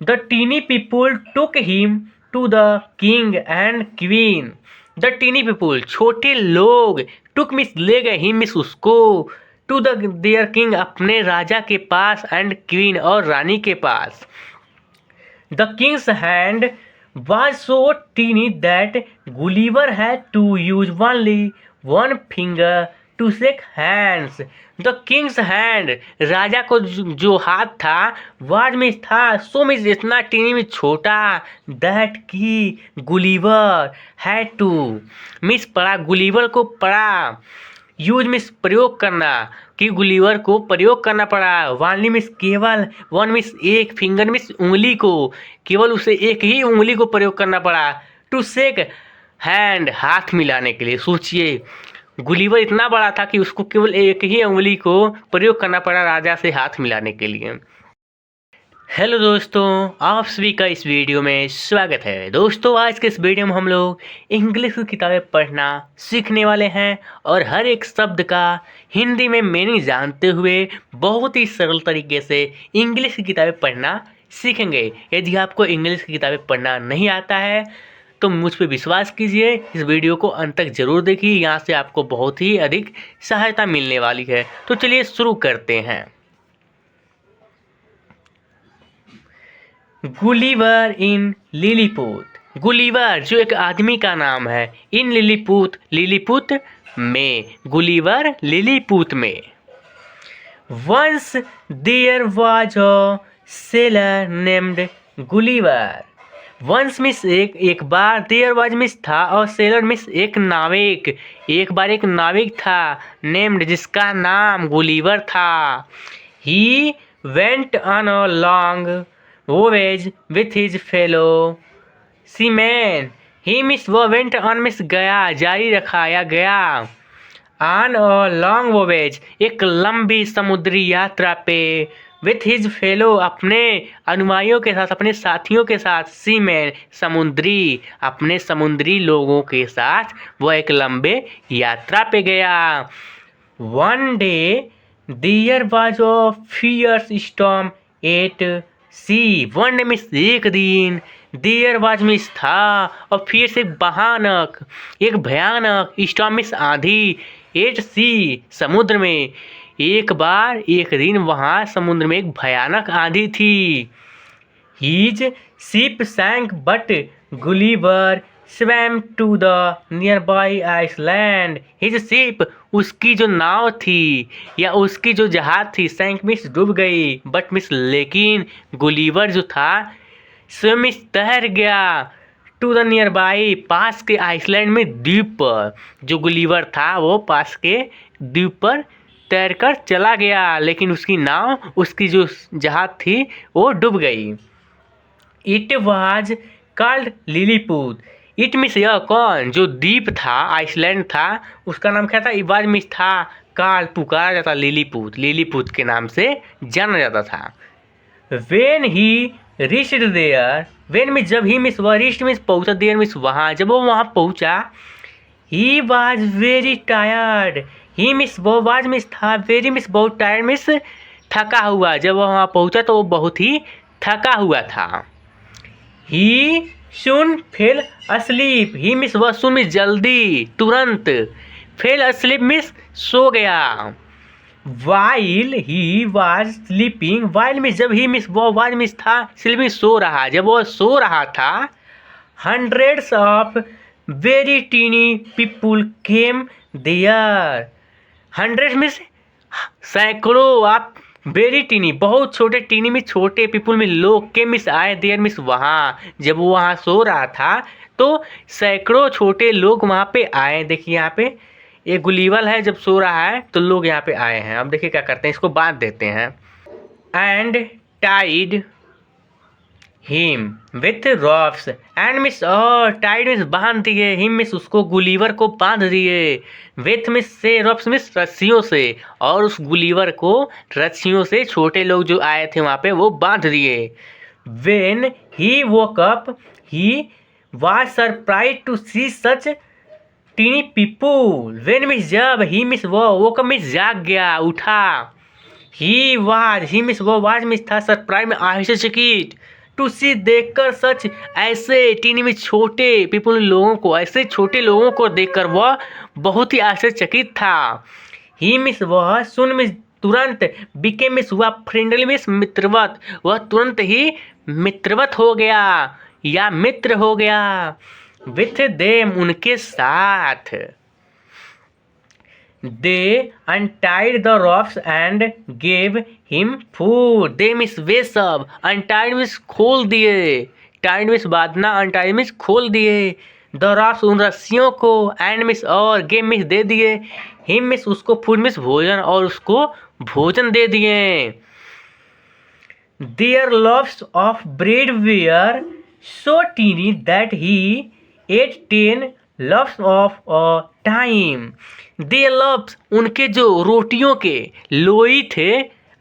The teeny people took him to the king and queen. The teeny people, छोटे लोग, took miss ले गए him miss उसको, to the their king अपने राजा के पास and queen और रानी के पास. The king's hand was so teeny that Gulliver had to use only one finger to shake hands. The king's hand, राजा को जो हाथ था was में था so में इतना टीनी में छोटा that कि गुलीवर had to मिस पड़ा, गुलीवर को पड़ा, यूज मिस प्रयोग करना, कि गुलीवर को प्रयोग करना पड़ा, वानली मिस केवल, वन मिस एक, फिंगर मिस उंगली को, केवल उसे एक ही उंगली को प्रयोग करना पड़ा, टू शेक हैंड हाथ मिलाने के लिए. सोचिए गुलीवर इतना बड़ा था कि उसको केवल एक ही उंगली को प्रयोग करना पड़ा राजा से हाथ मिलाने के लिए. हेलो दोस्तों, आप सभी का इस वीडियो में स्वागत है. दोस्तों आज के इस वीडियो में हम लोग इंग्लिश की किताबें पढ़ना सीखने वाले हैं और हर एक शब्द का हिंदी में मीनिंग जानते हुए बहुत ही सरल तरीके से इंग्लिश की किताबें पढ़ना सीखेंगे. यदि आपको इंग्लिश की किताबें पढ़ना नहीं आता है तो मुझ पर विश्वास कीजिए, इस वीडियो को अंत तक ज़रूर देखिए, यहाँ से आपको बहुत ही अधिक सहायता मिलने वाली है. तो चलिए शुरू करते हैं. गुलीवर इन लिलीपुट. गुलीवर जो एक आदमी का नाम है, इन लिलीपुट, लिलीपुट में, गुलीवर लिलीपुट में. Once there was a sailor named Gulliver. Once means एक बार, देयर वाज मिस था और सेलर मिस एक नाविक, एक बार एक नाविक था, नेम्ड जिसका नाम गुलीवर था. He went on a long voyage with his fellow seamen. He miss वो went on मिस गया, जारी रखा या गया, on a long voyage एक लंबी समुद्री यात्रा पे, with his fellow अपने अनुयायियों के साथ, अपने साथियों के साथ, seamen समुद्री, अपने समुद्री लोगों के साथ वो एक लंबे यात्रा पे गया. One day there was a fierce storm at sea. One day means एक दिन, देयर वाज मिस था और फिर से भयानक, एक भयानक, स्टॉर्म मिस आंधी, एट सी समुद्र में, एक बार एक दिन वहाँ समुद्र में एक भयानक आंधी थी. His ship sank but Gulliver swam to the nearby island. His ship उसकी जो नाव थी या उसकी जो जहाज थी, सैंक मिस डूब गई, बट मिस लेकिन गुलीवर जो था स्वयं मिस तैर गया, टू द नियर बाई पास के आइसलैंड में द्वीप पर. जो गुलीवर था वो पास के द्वीप पर तैर कर चला गया, लेकिन उसकी नाव, उसकी जो जहाज थी वो डूब गई. It was called Lilliput. It means यह कौन, जो द्वीप था, आइसलैंड था, उसका नाम क्या था, इवाज मिस था, काल पुकारा जाता, लिलीपुट, लिलीपुट के नाम से जाना जाता था. When he reached there, when means जब, ही मिस वह, रिच्ड मिस पहुंचा, देयर मिस वहाँ, जब वो वहाँ पहुंचा, he was very tired. He means वो वाज मिस था, वेरी मिस बहुत, टायर्ड मिस थका हुआ, जब वो वहाँ पहुंचा तो वो बहुत ही थका हुआ था. ही सुन फेल अस्लीप. ही मिस वह सुन मिस जल्दी, तुरंत, फेल अस्लीप मिस सो गया. While he was sleeping, while means जब, ही मिस वो वाज मिस था, स्लीपिंग सो रहा, जब वो सो रहा था, hundreds of very tiny people came there. Hundred means सैकड़ों, आप वेरी टीनी बहुत छोटे, टीनी में छोटे, पीपुल में लोग, के मिस आए, देयर मिस वहाँ, जब वो वहाँ सो रहा था तो सैकड़ों छोटे लोग वहाँ पे आए. देखिए यहाँ पे एक गुलीवर है, जब सो रहा है तो लोग यहाँ पे आए हैं. अब देखिए क्या करते हैं, इसको बांध देते हैं. And tied him with ropes. And miss और टाइड मिस बांध दिए, हिम मिस उसको, गुलीवर को बांध दिए, विथ मिस से, रॉप्स मिस रस्सियों से, और उस गुलीवर को रस्सियों से छोटे लोग जो आए थे वहाँ पे वो बांध दिए. When he woke up he was surprise to see such tiny people. When means जब, ही मिस वो, वोक अप मिस जाग गया, उठा, ही वाज, ही मिस वो वाज मिस था, सरप्राइज में आश्चर्यचकित, टू सी देखकर सच ऐसे टीनी में छोटे पीपल लोगों को, ऐसे छोटे लोगों को देखकर वह बहुत ही आश्चर्यचकित था। ही मिस वह सुन मिस तुरंत, बिकेम मिस हुआ फ्रेंडली मिस मित्रवत, वह तुरंत ही मित्रवत हो गया या मित्र हो गया। विथ देम उनके साथ। They untied the ropes and gave him food. They miss वे सब, untied miss खोल दिए, tied miss बांधना, untied miss खोल दिए, the ropes उन रस्सियों को, and miss और gave miss दे दिए, him miss उसको food miss भोजन और उसको भोजन दे दिए। Their loaves of bread were so teeny that he ate 10 loaves of a time. Their loaves उनके जो रोटियों के लोई थे,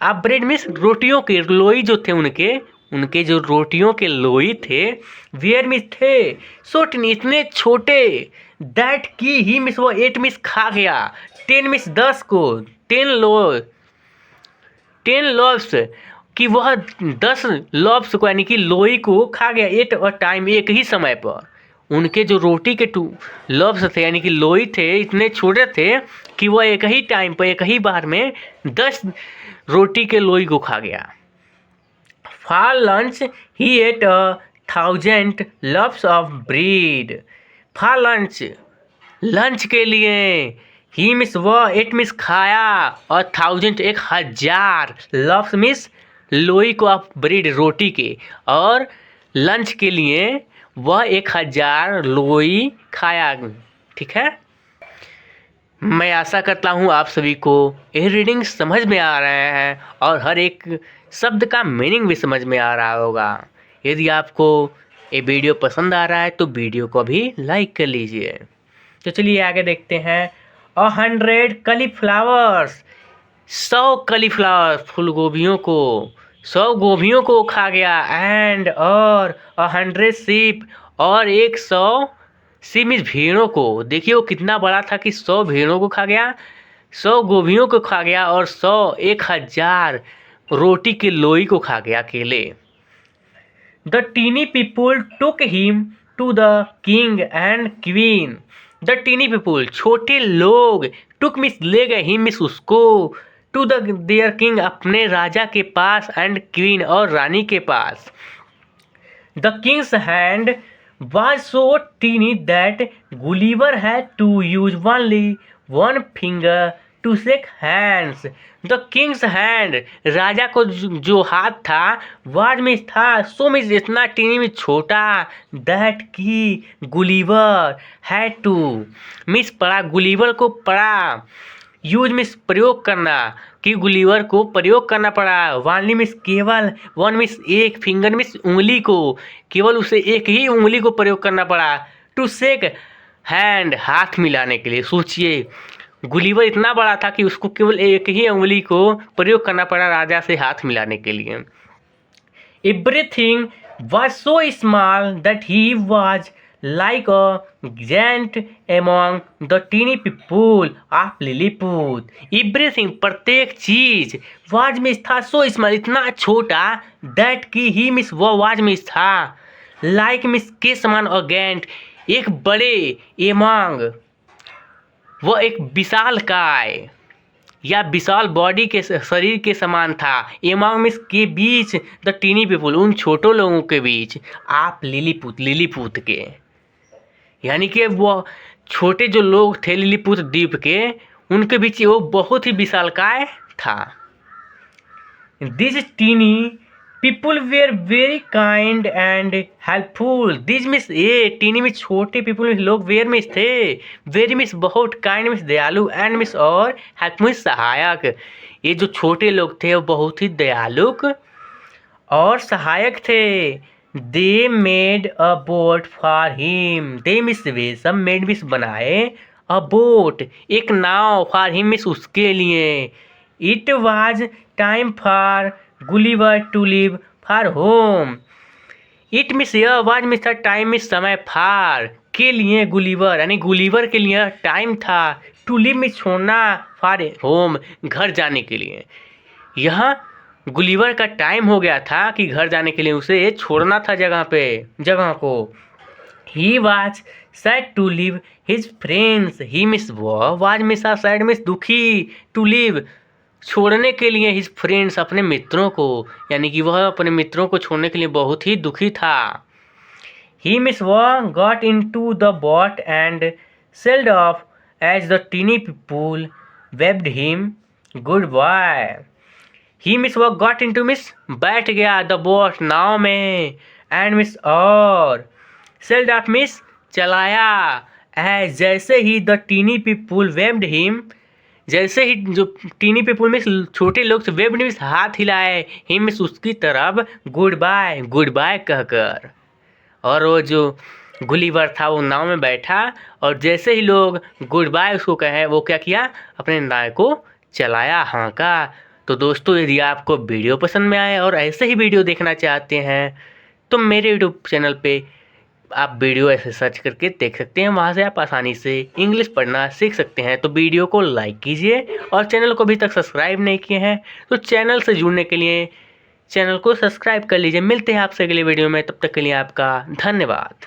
अब ब्रेड मीन्स रोटियों के लोई जो थे उनके जो रोटियों के लोई थे, वेयर मिस थे, सो टीनी इतने छोटे, दैट की ही मिस वो 8 मिस खा गया, 10 मिस 10 को, 10 लोव्स कि वह 10 लोव्स को यानी कि लोई को खा गया, एट अ टाइम एक ही समय पर। उनके जो रोटी के लोव्स थे यानी कि लोई थे इतने छोटे थे कि वह एक ही टाइम पर एक ही बार में 10 रोटी के लोई को खा गया। For lunch he ate 1000 loaves of bread. For lunch के लिए ही मिस वह 8 मिस खाया और 1000 1000 loaves मिस लोई को ऑफ ब्रेड रोटी के, और लंच के लिए वह 1000 लोई खाया। ठीक है, मैं आशा करता हूँ आप सभी को ये रीडिंग समझ में आ रहे हैं और हर एक शब्द का मीनिंग भी समझ में आ रहा होगा। यदि आपको ये वीडियो पसंद आ रहा है तो वीडियो को भी लाइक कर लीजिए। तो चलिए आगे देखते हैं। 100 cauliflowers, 100 cauliflower फूल गोभियों को, 100 गोभियों को खा गया। एंड और 100 sheep और 100 sheep मीन्स भेड़ों को। देखिए वो कितना बड़ा था कि 100 भेड़ों को खा गया, 100 गोभियों को खा गया और 1000 रोटी के लोई को खा गया अकेले। The teeny people took him to the king and queen. The teeny people छोटे लोग, took मिस ले गए, him मिस उसको, to the their king अपने राजा के पास and queen और रानी के पास। The king's hand was so teeny that Gulliver had to use only one finger to shake hands. The king's hand राजा को जो हाथ था वाज में था, सो में इतना टीनी में छोटा, दैट की गुलीवर हैड टू मिस पड़ा, गुलीवर को पड़ा, यूज मिस प्रयोग करना, कि गुलीवर को प्रयोग करना पड़ा। वानली मिस केवल, वन मिस एक, फिंगर मिस उंगली को, केवल उसे एक ही उंगली को प्रयोग करना पड़ा। टू शेक हैंड हाथ मिलाने के लिए। सोचिए गुलीवर इतना बड़ा था कि उसको केवल एक ही उंगली को प्रयोग करना पड़ा राजा से हाथ मिलाने के लिए। Everything was so small that he was like a giant among the teeny people of Lilliput. Everything प्रत्येक चीज was में था, so small इतना छोटा, that की ही मिस वह was में था, like मिस के समान, a giant एक बड़े, among वह एक विशाल काय या विशाल बॉडी के शरीर के समान था। एमंग मिस के बीच, द टीनी पीपुल उन छोटों लोगों के बीच, आप लिलीपुत के, यानी कि वो छोटे जो लोग थे लिलीपुत द्वीप के, उनके बीच वो बहुत ही विशालकाय था। This tiny people were very kind and helpful. This means ये टीनी में छोटे पीपुल लोग वेर मिस थे, वेरी मिस बहुत, काइंड मिस दयालु, एंड मिस और हेल्प मिस सहायक। ये जो छोटे लोग थे वो बहुत ही दयालु और सहायक थे। They made a boat for him. They miss वे सब मेड मिस बनाए, अ बोट एक नाव, फॉर हिम मिस उसके लिए। It was time for Gulliver to leave for home. It means यह वाज मिस था, टाइम मिस समय, फार के लिए, गुलीवर यानी गुलीवर के लिए टाइम था, टू लीव मिस छोड़ना, फॉर होम घर जाने के लिए। यहाँ गुलिवर का टाइम हो गया था कि घर जाने के लिए उसे छोड़ना था जगह को। He was sad to leave his friends, he means was means sad means दुखी, टू लीव छोड़ने के लिए हिज फ्रेंड्स अपने मित्रों को, यानी कि वह अपने मित्रों को छोड़ने के लिए बहुत ही दुखी था। He miss got into the boat and sailed off as the tiny people waved him goodbye. He miss got into miss बैठ गया, द बोट नाव में, एंड मिस और सेल्ड ऑफ मिस चलाया, as जैसे ही the tiny people waved him, जैसे ही जो टीनी पीपुल में छोटे लोग से वेब्ड मिस हाथ हिलाए, हिम मिस उसकी तरफ गुड बाय कहकर। और वो जो गुलिवर था वो नाव में बैठा और जैसे ही लोग गुड बाय उसको कहे वो क्या किया, अपने नाव को चलाया, हाँका। तो दोस्तों यदि आपको वीडियो पसंद में आए और ऐसे ही वीडियो देखना चाहते हैं तो मेरे यूट्यूब चैनल पे आप वीडियो ऐसे सर्च करके देख सकते हैं, वहाँ से आप आसानी से इंग्लिश पढ़ना सीख सकते हैं। तो वीडियो को लाइक कीजिए और चैनल को अभी तक सब्सक्राइब नहीं किए हैं तो चैनल से जुड़ने के लिए चैनल को सब्सक्राइब कर लीजिए। मिलते हैं आपसे अगले वीडियो में, तब तक के लिए आपका धन्यवाद।